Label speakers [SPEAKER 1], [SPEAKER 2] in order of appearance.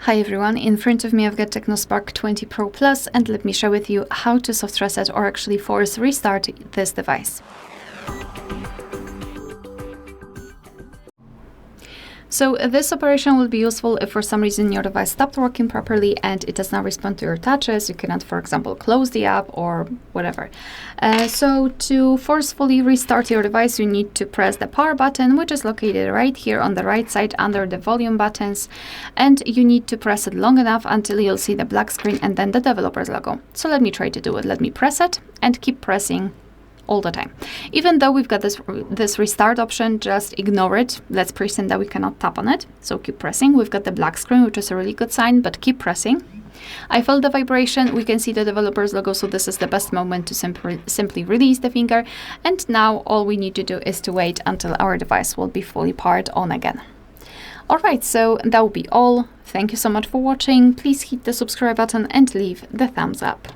[SPEAKER 1] Hi everyone, in front of me I've got TECNO Spark 20 Pro Plus, and let me share with you how to soft reset or actually force restart this device. So this operation will be useful if for some reason your device stopped working properly and it does not respond to your touches. You cannot, for example, close the app or whatever. So to forcefully restart your device, you need to press the power button, which is located right here on the right side under the volume buttons. And you need to press it long enough until you'll see the black screen and then the developer's logo. So let me try to do it. Let me press it and keep pressing all the time. Even though we've got this restart option, just ignore it. Let's pretend that we cannot tap on it. So keep pressing. We've got the black screen, which is a really good sign, but keep pressing. I felt the vibration. We can see the developer's logo, so this is the best moment to simply release the finger. And now all we need to do is to wait until our device will be fully powered on again. Alright, so that will be all. Thank you so much for watching. Please hit the subscribe button and leave the thumbs up.